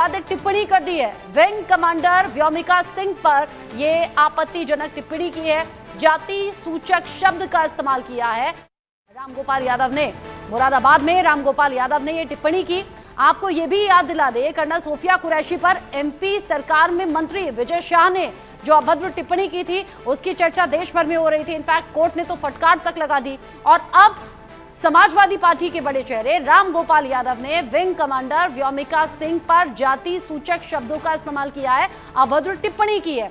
बाद टिप्पणी कर दी है। विंग कमांडर व्योमिका सिंह पर यह आपत्तिजनक टिप्पणी की है। जाति सूचक शब्द का इस्तेमाल किया है रामगोपाल यादव ने। मुरादाबाद में रामगोपाल यादव ने यह टिप्पणी की। आपको यह भी याद दिला दे, कर्नल सोफिया कुरैशी पर एमपी सरकार में मंत्री विजय शाह ने जो अभद्र टिप्पणी की थी, उसकी चर्चा देश भर में हो रही थी। इनफैक्ट कोर्ट ने तो फटकार तक लगा दी। और अब समाजवादी पार्टी के बड़े चेहरे रामगोपाल यादव ने विंग कमांडर व्योमिका सिंह पर जाति सूचक शब्दों का इस्तेमाल किया है, अभद्र टिप्पणी की है।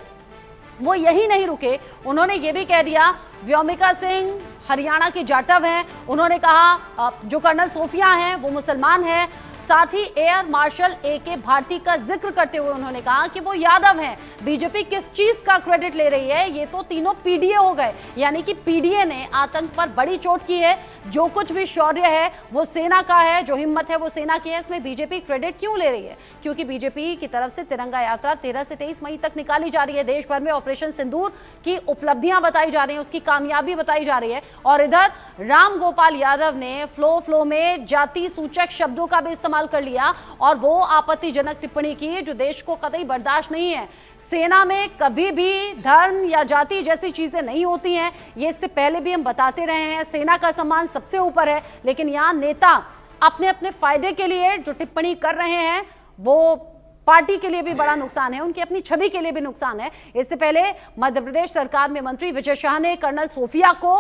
वो यही नहीं रुके, उन्होंने ये भी कह दिया व्योमिका सिंह हरियाणा की जाटव हैं। उन्होंने कहा जो कर्नल सोफिया हैं वो मुसलमान हैं। साथ ही एयर मार्शल AK भारती का जिक्र करते हुए उन्होंने कहा कि वो यादव हैं। बीजेपी किस चीज का क्रेडिट ले रही है? ये तो तीनों पीडीए हो गए, यानी कि पीडीए ने आतंक पर बड़ी चोट की है। जो कुछ भी शौर्य है वो सेना का है, जो हिम्मत है वो सेना की है। इसमें बीजेपी क्रेडिट क्यों ले रही है? क्योंकि बीजेपी की तरफ से तिरंगा यात्रा 13 से 23 मई तक निकाली जा रही है। देश भर में ऑपरेशन सिंदूर की उपलब्धियां बताई जा रही हैं, उसकी कामयाबी बताई जा रही है। और इधर रामगोपाल यादव ने फ्लो में जाति सूचक शब्दों का भी इस्तेमाल कर लिया और वो आपत्तिजनक टिप्पणी की जो देश को कतई बर्दाश्त नहीं है। सेना में कभी भी धर्म या जाति जैसी चीजें नहीं होती हैं, ये इससे पहले भी हम बताते रहे हैं। सेना का सम्मान सबसे ऊपर है, लेकिन यहाँ नेता अपने अपने फायदे के लिए जो टिप्पणी कर रहे हैं वो पार्टी के लिए भी बड़ा नुकसान है, उनकी अपनी छवि के लिए भी नुकसान है। इससे पहले मध्य प्रदेश सरकार में मंत्री विजय शाह ने कर्नल सोफिया को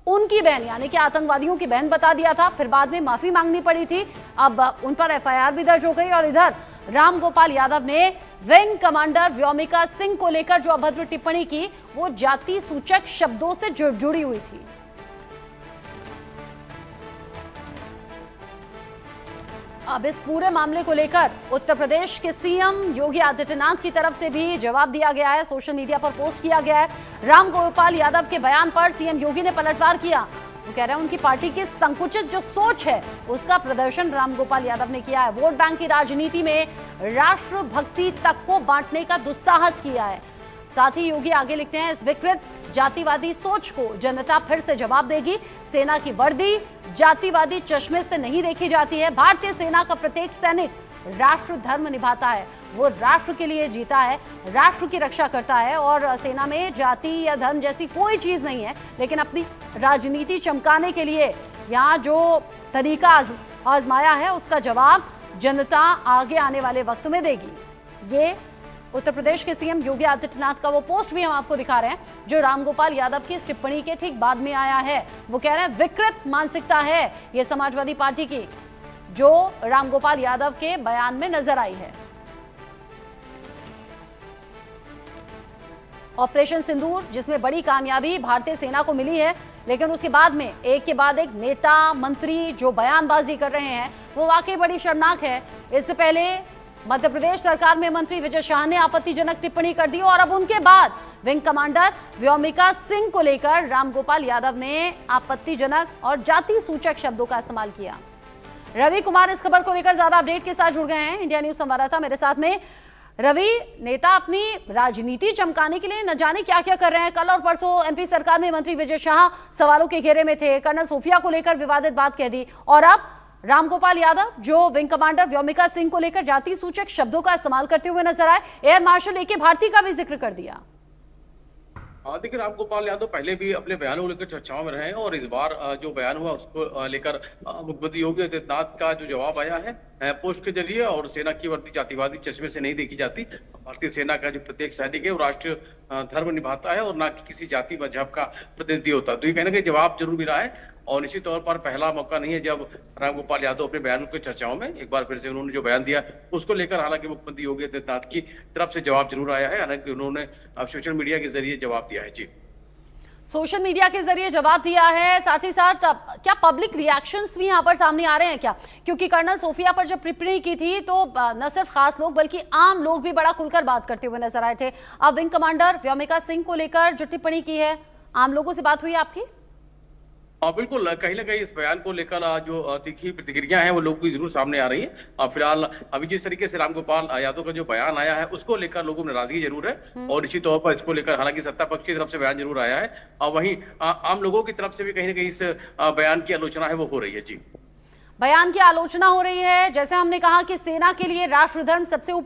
उनकी बहन यानी कि आतंकवादियों की बहन बता दिया था, फिर बाद में माफी मांगनी पड़ी थी। अब उन पर FIR भी दर्ज हो गई। और इधर रामगोपाल यादव ने विंग कमांडर व्योमिका सिंह को लेकर जो अभद्र टिप्पणी की वो जाति सूचक शब्दों से जुड़ी हुई थी। अब इस पूरे मामले को लेकर उत्तर प्रदेश के CM योगी आदित्यनाथ की तरफ से भी जवाब दिया गया है, सोशल मीडिया पर पोस्ट किया गया है। रामगोपाल यादव के बयान पर CM योगी ने पलटवार किया। वो कह रहे हैं उनकी पार्टी की संकुचित जो सोच है उसका प्रदर्शन रामगोपाल यादव ने किया है। वोट बैंक की राजनीति में राष्ट्रभक्ति तक को बांटने का दुस्साहस किया है। साथ ही योगी आगे लिखते हैं, इस विकृत जातिवादी सोच को जनता फिर से जवाब देगी। सेना की वर्दी जातिवादी चश्मे से नहीं देखी जाती है। भारतीय सेना का प्रत्येक सैनिक राष्ट्र धर्म निभाता है, वो राष्ट्र के लिए जीता है, राष्ट्र की रक्षा करता है। और सेना में जाति या धर्म जैसी कोई चीज नहीं है, लेकिन अपनी राजनीति चमकाने के लिए यहाँ जो तरीका आजमाया है उसका जवाब जनता आगे आने वाले वक्त में देगी। ये उत्तर प्रदेश के CM योगी आदित्यनाथ का वो पोस्ट भी हम आपको दिखा रहे हैं जो रामगोपाल यादव की इस टिप्पणी के ठीक बाद में आया है। वो कह रहे हैं विकृत मानसिकता है ये समाजवादी पार्टी की, जो रामगोपाल यादव के बयान में नजर आई है। ऑपरेशन सिंदूर जिसमें बड़ी कामयाबी भारतीय सेना को मिली है, लेकिन उसके बाद में एक के बाद एक नेता मंत्री जो बयानबाजी कर रहे हैं वो वाकई बड़ी शर्मनाक है। इससे पहले मध्य प्रदेश सरकार में मंत्री विजय शाह ने आपत्तिजनक टिप्पणी कर दी और अब उनके बाद विंग कमांडर व्योमिका सिंह को लेकर रामगोपाल यादव ने आपत्तिजनक और जाति सूचक शब्दों का इस्तेमाल किया। रवि कुमार इस खबर को लेकर ज्यादा अपडेट के साथ जुड़ गए हैं, इंडिया न्यूज संवाददाता मेरे साथ में। रवि, नेता अपनी राजनीति चमकाने के लिए न जाने क्या क्या कर रहे हैं। कल और परसों MP सरकार में मंत्री विजय शाह सवालों के घेरे में थे, कर्नल सोफिया को लेकर विवादित बात कह दी, और अब रामगोपाल यादव जो विंग कमांडर व्योमिका सिंह को लेकर जाति सूचक शब्दों का इस्तेमाल करते हुए नजर आए। एयर मार्शल AK भारती का भी जिक्र कर दिया। देखिए, रामगोपाल यादव पहले भी अपने बयानों को लेकर चर्चाओं में रहे हैं और इस बार जो बयान हुआ उसको लेकर मुख्यमंत्री योगी आदित्यनाथ का जो जवाब आया है पोस्ट के जरिए, और सेना की वर्दी जातिवादी चश्मे से नहीं देखी जाती। भारतीय सेना का जो प्रत्येक सैनिक है वो राष्ट्रीय धर्म निभाता है और ना कि किसी जाति मजहब का प्रतिनिधि होता। तो ये कहना कि जवाब जरूर मिला है और निश्चित तौर पर पहला मौका नहीं है जब रामगोपाल यादव अपने बयानों की चर्चाओं में एक बार फिर से उन्होंने जो बयान दिया उसको लेकर हालांकि मुख्यमंत्री योगी आदित्यनाथ की तरफ से जवाब जरूर आया है। हालांकि उन्होंने अब सोशल मीडिया के जरिए जवाब दिया है। जी, सोशल मीडिया के जरिए जवाब दिया है। साथ ही साथ क्या पब्लिक रिएक्शंस भी यहाँ पर सामने आ रहे हैं क्या? क्योंकि कर्नल सोफिया पर जब टिप्पणी की थी तो न सिर्फ खास लोग बल्कि आम लोग भी बड़ा खुलकर बात करते हुए नजर आए थे। अब विंग कमांडर व्योमिका सिंह को लेकर जो टिप्पणी की है, आम लोगों से बात हुई आपकी? बिल्कुल, कहीं ना कहीं इस बयान को लेकर जो तीखी प्रतिक्रिया है वो लोग की जरूर सामने आ रही है। फिलहाल अभी जिस तरीके से रामगोपाल यादव का जो बयान आया है उसको लेकर लोगों में नाराजगी जरूर है और निश्चित तौर पर इसको लेकर हालांकि सत्ता पक्ष की तरफ से बयान जरूर आया है और वहीं आम लोगों की तरफ से भी कहीं ना कहीं इस बयान की आलोचना है वो हो रही है। जी, बयान की आलोचना हो रही है। जैसे हमने कहा कि सेना के लिए राष्ट्रधर्म सबसे